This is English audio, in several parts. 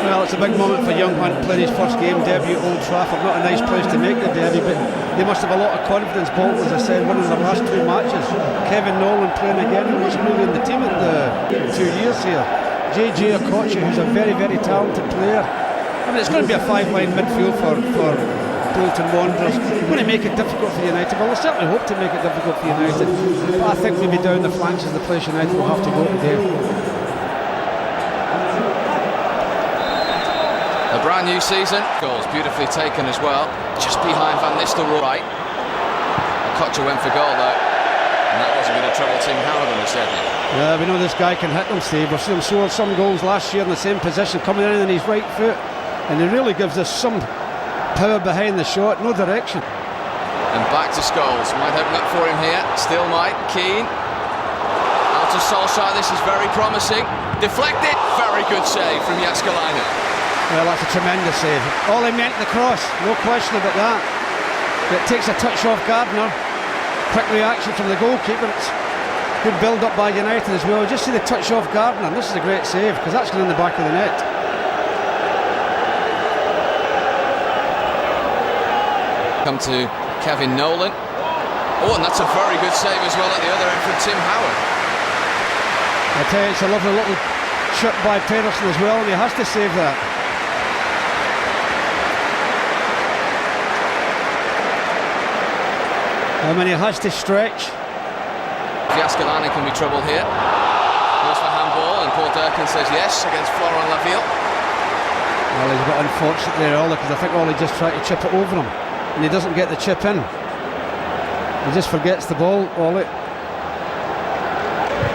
Well, it's a big moment for young Hunt, playing his first game debut at Old Trafford. Not a nice place to make the debut, but they must have a lot of confidence. Bolton, as I said, winning their last 2 matches. Kevin Nolan playing again, he's really in the team at the 2 years here. JJ Okocha, who's a very, very talented player. I mean, it's going to be a 5-line midfield for Bolton Wanderers. They're going to make it difficult for United. Well, they certainly hope to make it difficult for United, but I think maybe down the flanks is the place United will have to go today. A brand new season. Goals beautifully taken as well. Just behind Van Nistelrooy. Okocha went for goal though. And that wasn't going to trouble Tim Howard on the set. Yeah, we know this guy can hit them, Steve. We've seen him score some goals last year in the same position, coming in on his right foot. And he really gives us some power behind the shot, no direction. And back to Scholes. Might open up for him here. Still might. Keane. Out to Solskjaer. This is very promising. Deflected. Very good save from Jääskeläinen. Well, that's a tremendous save. All he meant the cross, no question about that. It takes a touch off Gardner. Quick reaction from the goalkeeper. It's good build up by United as well. Just see the touch off Gardner. This is a great save because that's going in the back of the net. Come to Kevin Nolan. Oh, and that's a very good save as well at the other end from Tim Howard. I tell you, it's a lovely little chip by Pedersen as well, and he has to save that. I mean, he has to stretch. Jääskeläinen can be troubled here. Goes for handball, and Paul Durkin says yes against Florent Laville. Well, he's a bit unfortunate there, Ollie, because I think Ollie just tried to chip it over him, and he doesn't get the chip in. He just forgets the ball, Ollie.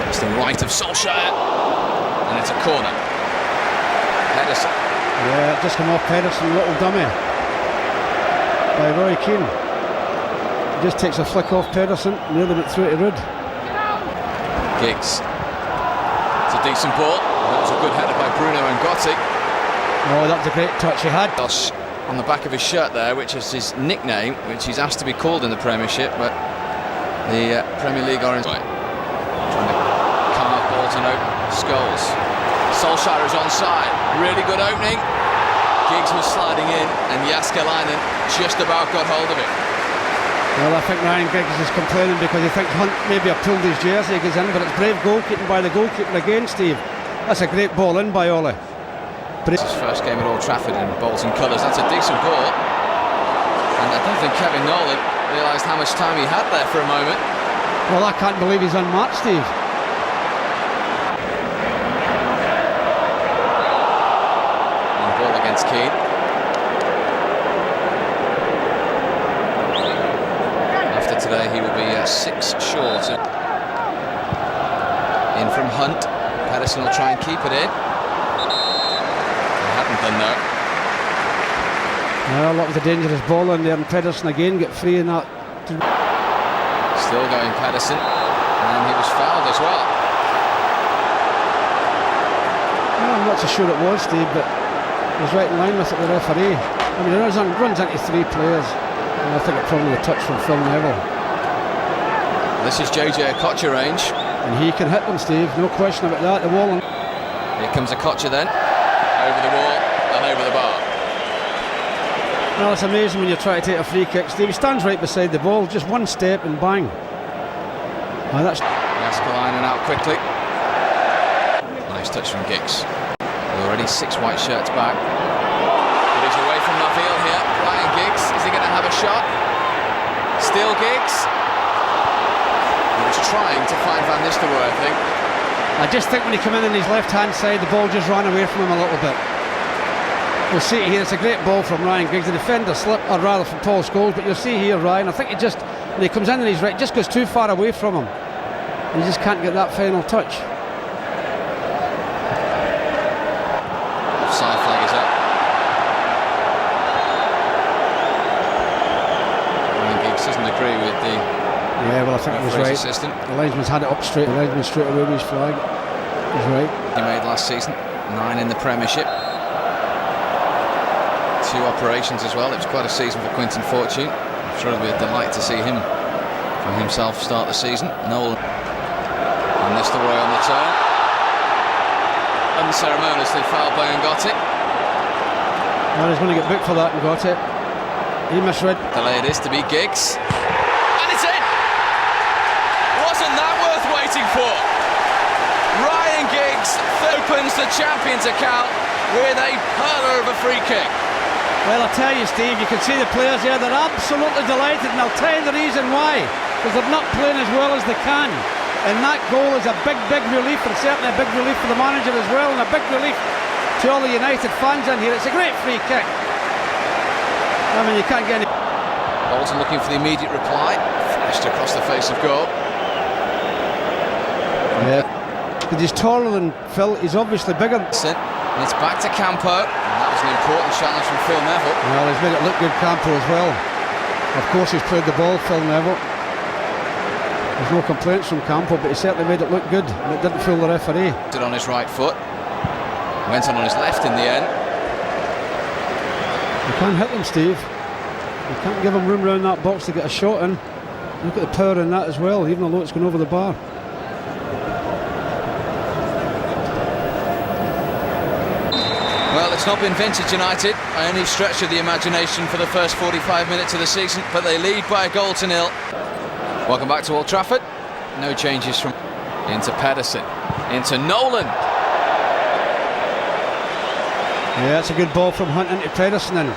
It's the right of Solskjaer, and it's a corner. Pedersen. Yeah, just come off Pedersen, little dummy by Roy Keane. Just takes a flick off Pedersen, nearly went through to Rudd. Giggs. It's a decent ball. That was a good header by Bruno and Gotti. Oh, that was a great touch he had. On the back of his shirt there, which is his nickname, which he's asked to be called in the Premiership, but the Premier League Orange. Trying to carve Bolton open. Scholes. Solskjaer is onside. Really good opening. Giggs was sliding in, and Jääskeläinen just about got hold of it. Well, I think Ryan Giggs is complaining because he thinks Hunt maybe have pulled his jersey goes in, but it's brave goalkeeping by the goalkeeper again, Steve. That's a great ball in by Ollie. It's his first game at Old Trafford in Bolton colours. That's a decent ball. And I don't think Kevin Nolan realised how much time he had there for a moment. Well, I can't believe he's unmatched, Steve. And ball against Keane. Today he will be 6 short. In from Hunt. Pedersen will try and keep it in. He hadn't done that. Well, that was a dangerous ball in there, and Pedersen again get free in that. Still going Pedersen, and he was fouled as well. Well, I'm not so sure it was, Steve, but he was right in line with it, the referee. I mean, he runs into 3 players. And I think it's probably a touch from Phil Neville. This is JJ Okocha range. And he can hit them, Steve, no question about that. The wall. Here comes Okocha then. Over the wall and over the bar. Well, it's amazing when you try to take a free kick, Steve. He stands right beside the ball, just one step and bang. Oh, that's Jääskeläinen out quickly. Nice touch from Giggs. Already 6 white shirts back. But he's away from Laville here. Ryan Giggs, is he going to have a shot? Still Giggs. He was trying to find Van Nistelrooy, I think. I just think when he came in on his left-hand side, the ball just ran away from him a little bit. We'll see here, it's a great ball from Ryan Giggs. The defender slipped, or rather from Paul Scholes, but you'll see here, Ryan, I think he just, when he comes in on his right, just goes too far away from him. He just can't get that final touch. Offside flag is up. Ryan Giggs doesn't agree with the yeah, well, I think he was right. Assistant. The linesman's had it up straight. The linesman straight away with his flag. He's right. He made last season, 9 in the Premiership. 2 operations as well. It was quite a season for Quinton Fortune. I'm sure it'll be a delight to see him for himself start the season. Nolan. And Nistelrooy on the turn. Unceremoniously fouled by Ngotti. Well, he's going to get booked for that and got it. He misread. Delay it is to be Giggs. And it's in! Wasn't that worth waiting for? Ryan Giggs opens the Champions account with a hurler of a free kick. Well, I tell you, Steve, you can see the players here, they're absolutely delighted, and I'll tell you the reason why. Because they're not playing as well as they can. And that goal is a big, big relief, and certainly a big relief for the manager as well, and a big relief to all the United fans in here. It's a great free kick. I mean, you can't get any... Bolton looking for the immediate reply. Flashed across the face of goal. Yeah. But he's taller than Phil, he's obviously bigger. And it's back to Campo. And that was an important challenge from Phil Neville. Well, he's made it look good, Campo, as well. Of course, he's played the ball, Phil Neville. There's no complaints from Campo, but he certainly made it look good, and it didn't fool the referee. Did on his right foot. Went on his left in the end. You can't hit them, Steve. You can't give them room around that box to get a shot in. Look at the power in that as well, even though it's going over the bar. Well, it's not been vintage United by any stretch of the imagination for the first 45 minutes of the season, but they lead by a goal to nil. Welcome back to Old Trafford. No changes from... Into Pedersen. Into Nolan. Yeah, it's a good ball from Hunt into Pedersen, and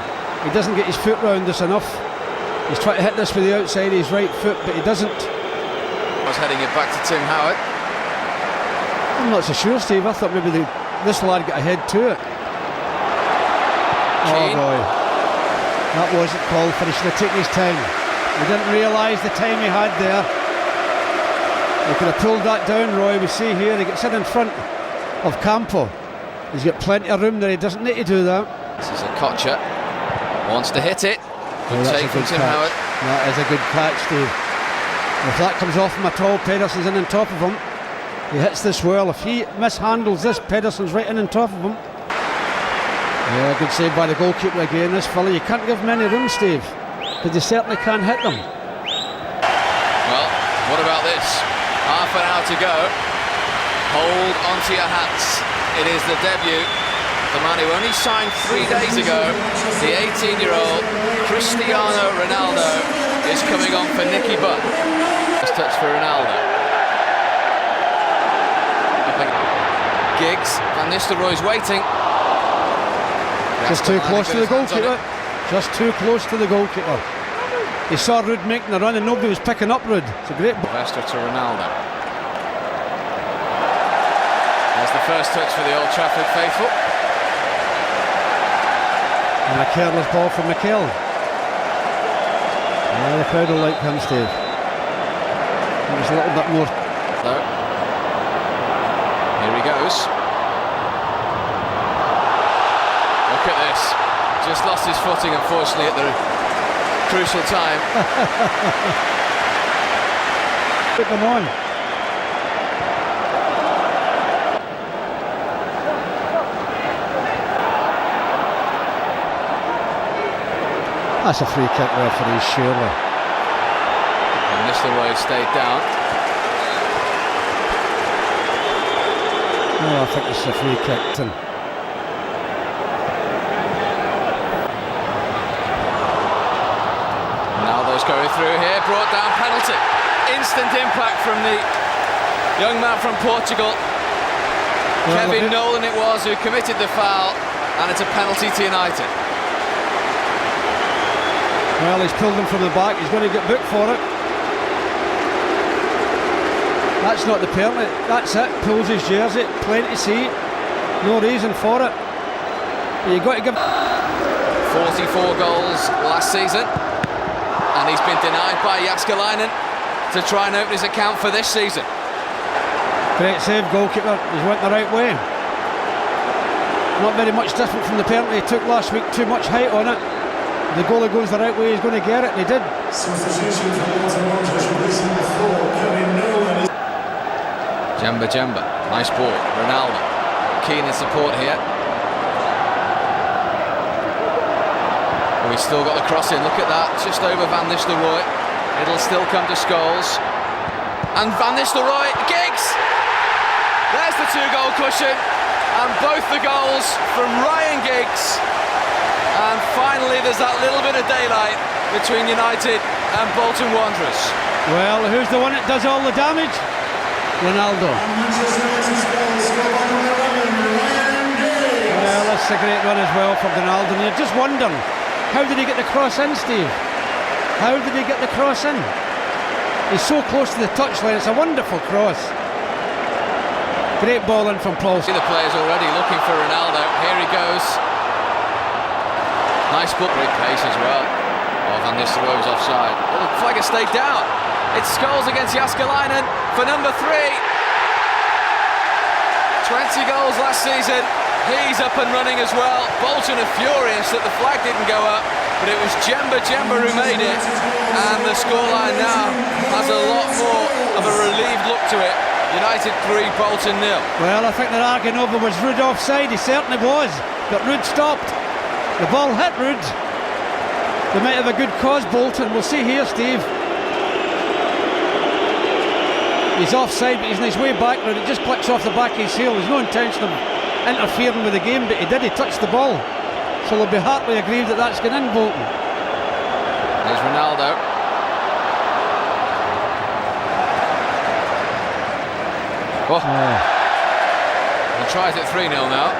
he doesn't get his foot round this enough. He's trying to hit this with the outside of his right foot, but he doesn't. I was heading it back to Tim Howard. I'm not so sure, Steve. I thought maybe this lad got ahead to it. Keane. Oh boy, that wasn't called for. He should have taken his time. He didn't realise the time he had there. He could have pulled that down, Roy. We see here he gets in front of Campo. He's got plenty of room there. He doesn't need to do that. This is a Kocher. Wants to hit it. Good take from Tim Howard. That is a good catch, Steve. If that comes off him at all, Pedersen's in on top of him. He hits this well. If he mishandles this, Pedersen's right in on top of him. Yeah, good save by the goalkeeper again. This fella, you can't give him any room, Steve, because you certainly can't hit them. Well, what about this? Half an hour to go. Hold onto your hats. It is the debut. The man who only signed 3 days ago, the 18-year-old Cristiano Ronaldo, is coming on for Nicky Butt. First touch for Ronaldo. Giggs, Van Nistelrooy's waiting. Just too close to the goalkeeper. Just too close to the goalkeeper. He saw Ruud making the run and nobody was picking up Ruud. It's a great ball. Vester to Ronaldo. There's the first touch for the Old Trafford faithful. And a careless ball from McHale. Yeah, the crowd will like him, Steve. It was a little bit more. No. Here he goes. Look at this. Just lost his footing, unfortunately, at the crucial time. Put them on. That's a free kick, referee, surely. And Nistelrooy stayed down. Oh, I think it's a free kick. Ronaldo's going through here, brought down penalty. Instant impact from the young man from Portugal. Well, Kevin Nolan it was who committed the foul, and it's a penalty to United. Well, he's pulled him from the back. He's going to get booked for it. That's not the penalty. That's it. Pulls his jersey. Plain to see. No reason for it. But you've got to give... 44 goals last season. And he's been denied by Jaskalainen to try and open his account for this season. Great save, goalkeeper. He's went the right way. Not very much different from the penalty he took last week. Too much height on it. The goalie goes the right way, he's going to get it, and he did. Jemba, nice ball. Ronaldo, keen in support here. Oh, he's still got the cross in, look at that, just over Van Nistelrooy. It'll still come to Scholes. And Van Nistelrooy, Giggs! There's the 2-goal cushion, and both the goals from Ryan Giggs. And finally there's that little bit of daylight between United and Bolton Wanderers. Well, who's the one that does all the damage? Ronaldo. Well, that's a great run as well from Ronaldo. And you're just wondering, how did he get the cross in, Steve? How did he get the cross in? He's so close to the touchline. It's a wonderful cross. Great ball in from Paul. See the players already looking for Ronaldo. Here he goes. Nice ball. Great pace as well. Oh, Van Nistelrooy's offside. Oh, the flag has stayed down. It's Scholes against Jääskeläinen for number 3. 20 goals last season. He's up and running as well. Bolton are furious that the flag didn't go up, but it was Jemba who made it, and the scoreline now has a lot more of a relieved look to it. United 3, Bolton 0. Well, I think they're arguing over was Ruud offside. He certainly was, but Ruud stopped. The ball hit Ruud. They might have a good cause, Bolton. We'll see here, Steve. He's offside, but he's on his way back now. It just clicks off the back of his heel. There's no intention of interfering with the game, but he did. He touched the ball. So they'll be heartily aggrieved that that's gone in, Bolton. There's Ronaldo. Oh. He tries it 3-0 now.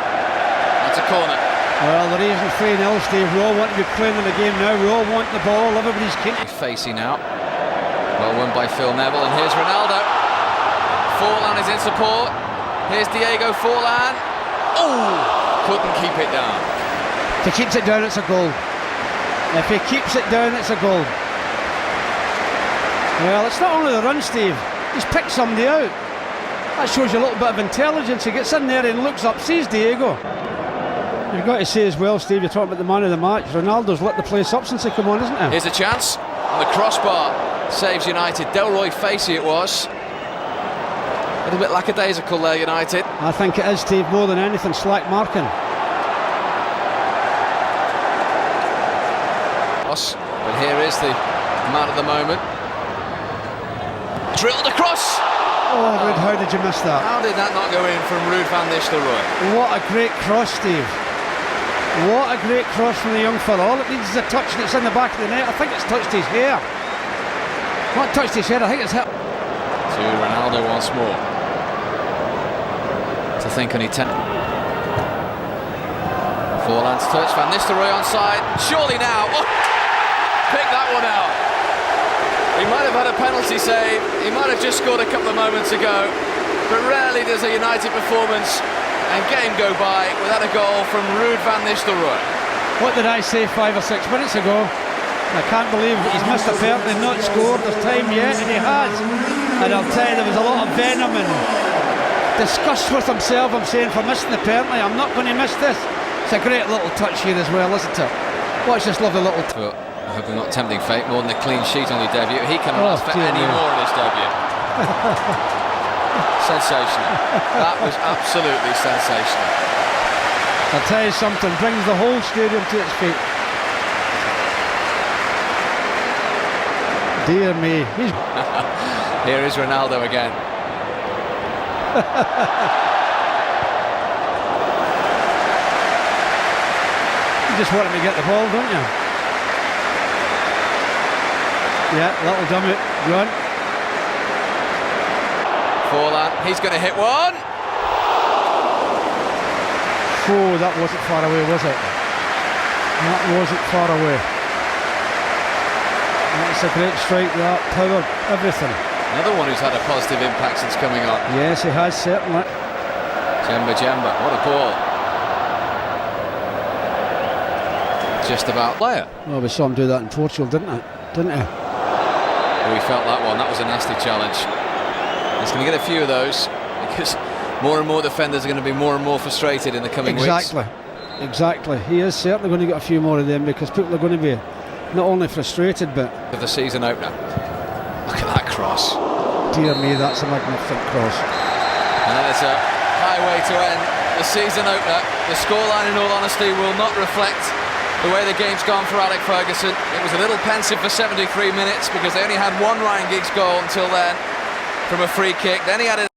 That's a corner. Well, the reason 3-0, Steve, we all want to be playing in the game now. We all want the ball. Everybody's keen. Facey now. Well won by Phil Neville, and here's Ronaldo. Forlan is in support. Here's Diego Forlan. Oh! Couldn't keep it down. If he keeps it down, it's a goal. If he keeps it down, it's a goal. Well, it's not only the run, Steve. He's picked somebody out. That shows you a little bit of intelligence. He gets in there and looks up, sees Diego. You've got to say as well, Steve, you're talking about the man of the match. Ronaldo's lit the place up since he came on, isn't he? Here's a chance. On the crossbar. Saves United. Delroy Facey it was. A little bit lackadaisical there, United. I think it is, Steve, more than anything, slack marking. But here is the man of the moment. Drilled across. Oh, Ruud, how did you miss that? How did that not go in from Ruud van Nistelrooy? What a great cross, Steve. What a great cross from the young fella. All it needs is a touch and it's in the back of the net. I think it's touched his hair. Not touched his head, I think it's hit. To Ronaldo once more. To think on 10. Forlan's touch, Van Nistelrooy onside. Surely now. Oh, pick that one out. He might have had a penalty save. He might have just scored a couple of moments ago. But rarely does a United performance and game go by without a goal from Ruud van Nistelrooy. What did I say 5 or 6 minutes ago? I can't believe he's missed a penalty and not scored. There's time yet, and he has. And I'll tell you, there was a lot of venom and disgust with himself, I'm saying, for missing the penalty. I'm not going to miss this. It's a great little touch here as well, isn't it? Watch this lovely little touch. I hope I'm not tempting fate. More than a clean sheet on your debut. He cannot ask for any more in his debut. Sensational. That was absolutely sensational. I'll tell you something, brings the whole stadium to its feet. Dear me. Here is Ronaldo again. You just want him to get the ball, don't you? Yeah, that'll dumb it. Run. Forlan, he's going to hit one. Oh, that wasn't far away, was it? That wasn't far away. That's a great strike, that power, everything. Another one who's had a positive impact since coming on. Yes, he has, certainly. Jemba, what a ball. Just about player. Well, we saw him do that in Portugal, didn't he? We felt that one. That was a nasty challenge. He's going to get a few of those because more and more defenders are going to be more and more frustrated in the coming weeks. Exactly. He is certainly going to get a few more of them because people are going to be not only frustrated but... Of the season opener. Look at that cross. Dear me, that's a magnificent cross. And then it's a highway to end the season opener. The scoreline, in all honesty, will not reflect the way the game's gone for Alec Ferguson. It was a little pensive for 73 minutes because they only had one Ryan Giggs goal until then from a free kick. Then he had